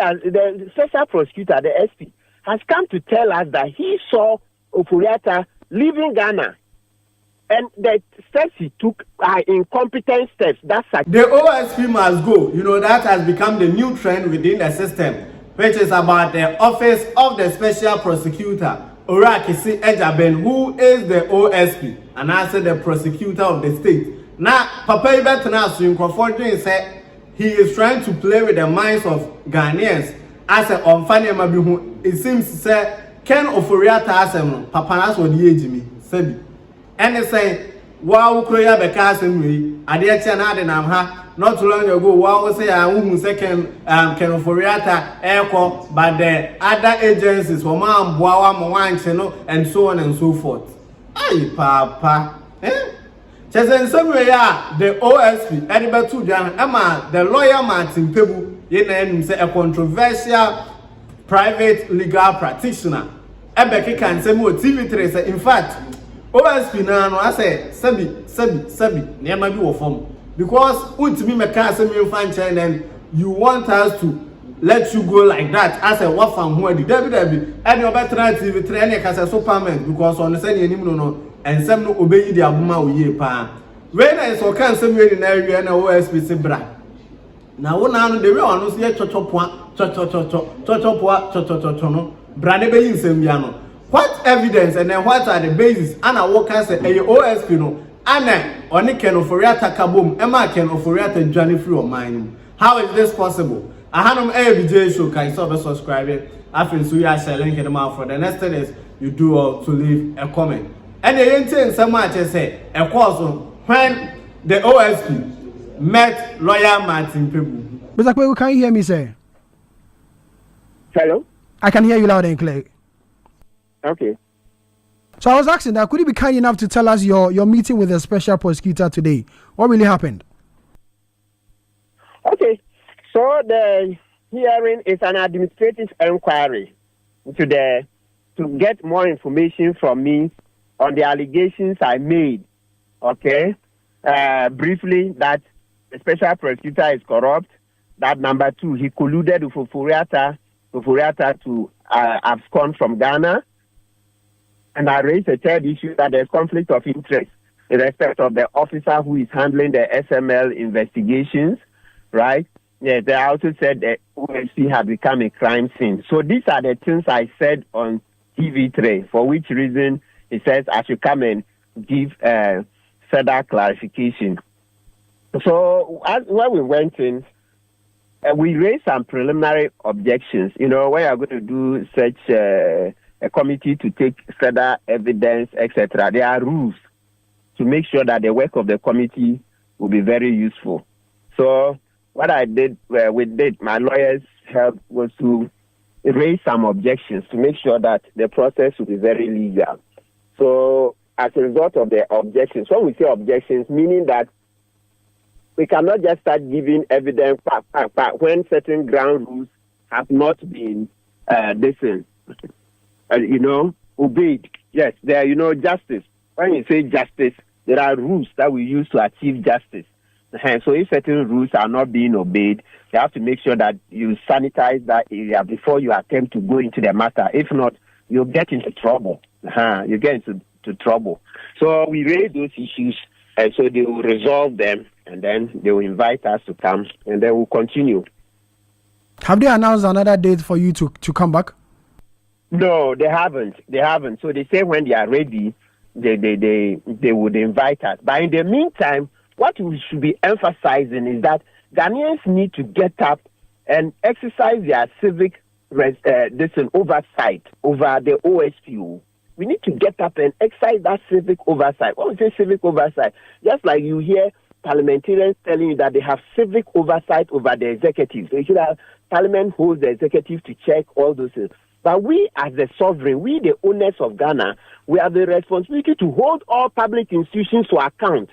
the special prosecutor, the SP, has come to tell us that he saw Ofori leaving Ghana. And the steps he took are incompetent steps. That's the OSP must go. You know, that has become the new trend within the system, which is about the office of the special prosecutor, Orakisi Ejaben, who is the OSP, and also the prosecutor of the state. Now, Papa Ibetanasi in Crawford said he is trying to play with the minds of Ghanaians as an unfunny mabihu. It seems to say, Ken Ofori asem Papa nas wo die ejimi sabi. And they say, wow, Kroya Bekasem we, Adia na de nam ha, not too long ago, wow, say, who second Ken Ofori Airco, but the other agencies, Wama, Boa, Mwan, and so on and so forth. Aye, Papa, eh? Just in some way, the OSP, Ediba Tujan, Emma, the lawyer Martin Kpebu, you say a controversial private legal practitioner. Ebeki can say more TV3 say, in fact, OSP now, I say, Sabi, near my view of form. Because ultimately, me can't and then you want us to let you go like that. I say, what from who the Debbie, and your better TV3, and you can say so permanent because on the same no. And some no obey the abuma we pa. When I saw can some way in area and OSP Sibra. Now one now the way on see chochopoa, chochopoa, brand be in Sembiano. What evidence and then what are the basis? Anna workers say a OSP no. Anna only can Ofori kabum, Emma can Ofori journey through mine. How is this possible? I had them every day show can subscribe. I feel so you share link in the mouth for the next thing is you do all to leave a comment. And the intent so much as say a course when the OSP met lawyer Martin Kpebu. Mr. Kpebu, can you hear me, sir? Hello? I can hear you loud and clear. Okay. So I was asking that, could you be kind enough to tell us your meeting with the special prosecutor today? What really happened? Okay. So the hearing is an administrative inquiry to get more information from me on the allegations I made, okay? Briefly, that the special prosecutor is corrupt. That number 2, he colluded with Ofori to abscond from Ghana. And I raised a third issue that there's conflict of interest in respect of the officer who is handling the SML investigations, right? Yeah, they also said that OSP had become a crime scene. So these are the things I said on TV3, for which reason he says I should come and give further clarification. So when we went in, we raised some preliminary objections. You know, when you're going to do such a committee to take further evidence, etc., there are rules to make sure that the work of the committee will be very useful. So what I did, my lawyers' help was to raise some objections to make sure that the process will be very legal. So as a result of the objections, when we say objections, meaning that we cannot just start giving evidence when certain ground rules have not been obeyed. Yes, there are, justice. When you say justice, there are rules that we use to achieve justice. So if certain rules are not being obeyed, you have to make sure that you sanitize that area before you attempt to go into the matter. If not, you'll get into trouble. You get into trouble. So we raise those issues, and so they will resolve them, and then they will invite us to come, and then we'll continue. Have they announced another date for you to come back? No, they haven't. So they say when they are ready, they would invite us. But in the meantime, what we should be emphasizing is that Ghanaians need to get up and exercise their civic oversight over the OSP. We need to get up and exercise that civic oversight. What we say civic oversight? Just like you hear parliamentarians telling you that they have civic oversight over the executive. So you should have Parliament holds the executive to check all those things. But we as the sovereign, we the owners of Ghana, we have the responsibility to hold all public institutions to account.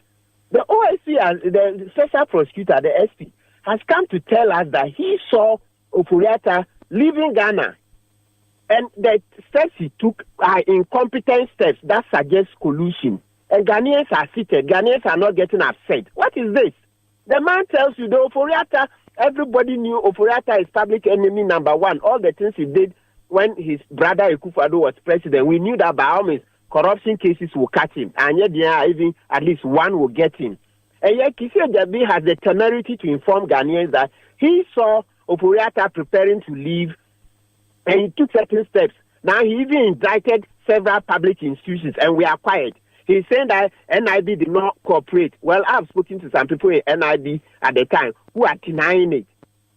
The OSP, the special prosecutor, the SP, has come to tell us that he saw Ofori leaving Ghana. And the steps he took are incompetent steps that suggest collusion. And Ghanaians are seated. Ghanaians are not getting upset. What is this? The man tells you the Ofori everybody knew Ofori is public enemy number one. All the things he did when his brother Akufo-Addo was president, we knew that by all means corruption cases will catch him, and yet there are even at least one will get him. And yet Kisi Ajabi has the temerity to inform Ghanaians that he saw Ofori preparing to leave, and he took certain steps. Now he even indicted several public institutions, and we are quiet. He's saying that NIB did not cooperate. Well, I've spoken to some people in NIB at the time who are denying it.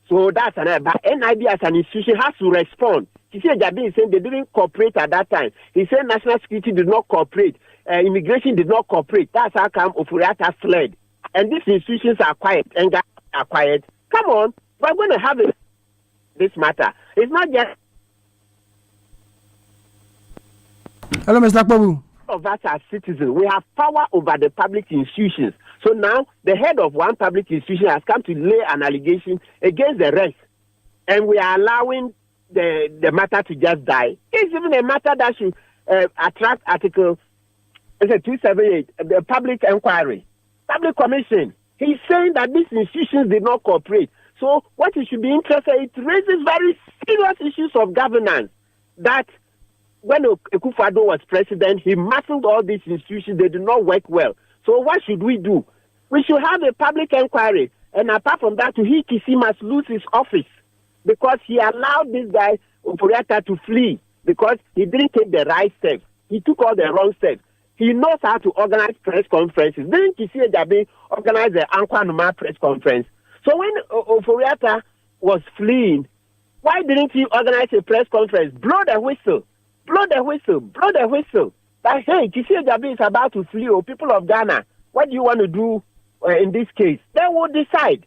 So that's another. But NIB as an institution has to respond. Kisi Ajabi is saying they didn't cooperate at that time. He said national security did not cooperate. Immigration did not cooperate. That's how come Ofori fled. And these institutions are quiet and are quiet. Come on, we're going to have this matter. It's not just. Hello, Mr. Kpebu. Of us as citizens, we have power over the public institutions. So now the head of one public institution has come to lay an allegation against the rest, and we are allowing the matter to just die. It's even a matter that should attract Article 278, the public inquiry, public commission. He's saying that these institutions did not cooperate. So what you should be interested in, it raises very serious issues of governance that when Akufo-Addo was president, he muscled all these institutions. They did not work well. So what should we do? We should have a public inquiry. And apart from that, he must lose his office because he allowed this guy, Ofori, to flee because he didn't take the right steps. He took all the wrong steps. He knows how to organize press conferences. Didn't Kisi Ajabi organize the Ankwa Numa press conference? So when Ofori was fleeing, why didn't he organize a press conference? Blow the whistle. Blow the whistle, blow the whistle. That, hey, Kisi Ajabi is about to flee, or people of Ghana, what do you want to do in this case? They will decide.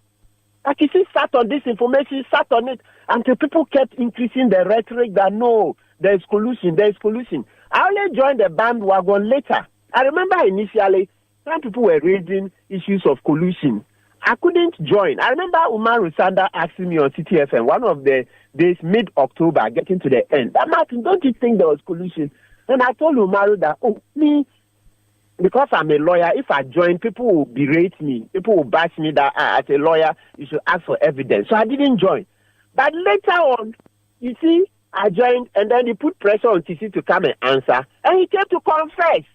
Like Kisi sat on this information, sat on it, until people kept increasing the rhetoric that no, there is collusion, there is collusion. I only joined the bandwagon later. I remember initially, some people were raising issues of collusion. I couldn't join. I remember Umar Rusanda asking me on CTFM one of the days, mid-October, getting to the end, that Martin, don't you think there was collusion? And I told Umar that, me, because I'm a lawyer, if I join, people will berate me. People will bash me that as a lawyer, you should ask for evidence. So I didn't join. But later on, you see, I joined, and then he put pressure on TC to come and answer, and he came to confess.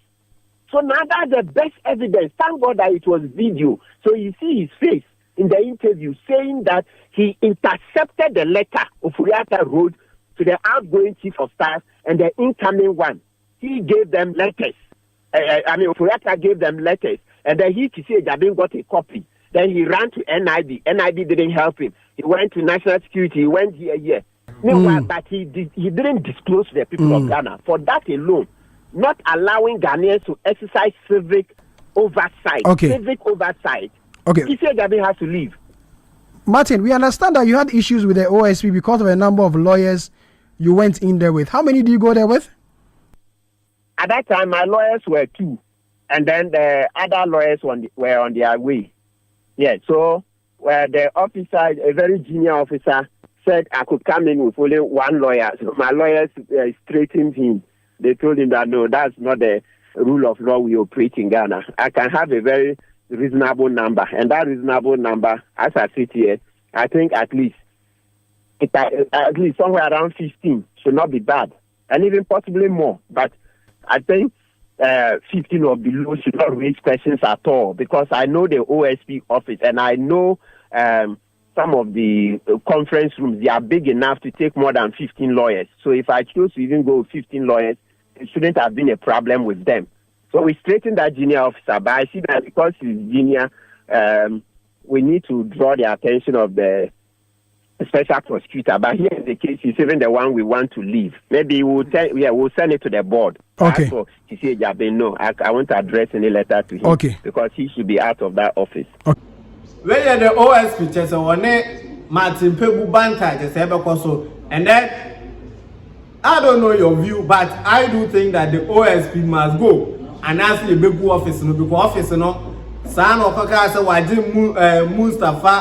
So now that's the best evidence. Thank God that it was video. So you see his face in the interview saying that he intercepted the letter Ofori wrote to the outgoing chief of staff and the incoming one. He gave them letters. Ofori gave them letters. And then Kisi Ajabi got a copy. Then he ran to NIB. NIB didn't help him. He went to national security. He went here. Meanwhile, but he didn't disclose to the people of Ghana. For that alone, not allowing Ghanaians to exercise civic oversight. Okay. Civic oversight. Okay. Kisi Ajabi has to leave. Martin, we understand that you had issues with the OSP because of a number of lawyers you went in there with. How many did you go there with? At that time, my lawyers were 2. And then the other lawyers were on their way. Yeah, so the officer, a very junior officer, said I could come in with only 1 lawyer. So my lawyers straightened him. They told him that, no, that's not the rule of law we operate in Ghana. I can have a very reasonable number. And that reasonable number, as I sit here, I think at least somewhere around 15 should not be bad. And even possibly more. But I think 15 or below should not raise questions at all. Because I know the OSP office and I know some of the conference rooms, they are big enough to take more than 15 lawyers. So if I chose to even go with 15 lawyers, it shouldn't have been a problem with them. So we straightened that junior officer, but I see that because he's junior, we need to draw the attention of the special prosecutor. But here in the case, he's even the one we want to leave. Maybe we'll send it to the board. Okay. So he said, no, I won't address any letter to him. Okay. Because he should be out of that office. Okay. Where the OSP chese one Martin Kpebu Banta just so, and then I don't know your view, but I do think that the OSP must go and ask the big office no because office no san okaka say waji Mustafa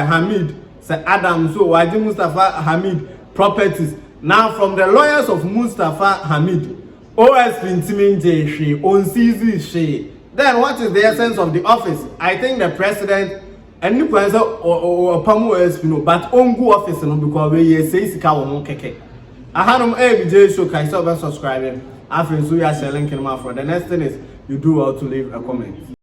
Hamid say Adam so waji Mustafa Hamid properties. Now from the lawyers of Mustafa Hamid, OSP intimin she on CZ she. Then what is the essence of the office? I think the president and you can say or pamu OSP no, but on go office no because we say sika wo keke. I had every day show can subscribe. After so you are sharing link in my for the next thing is you do well to leave a comment.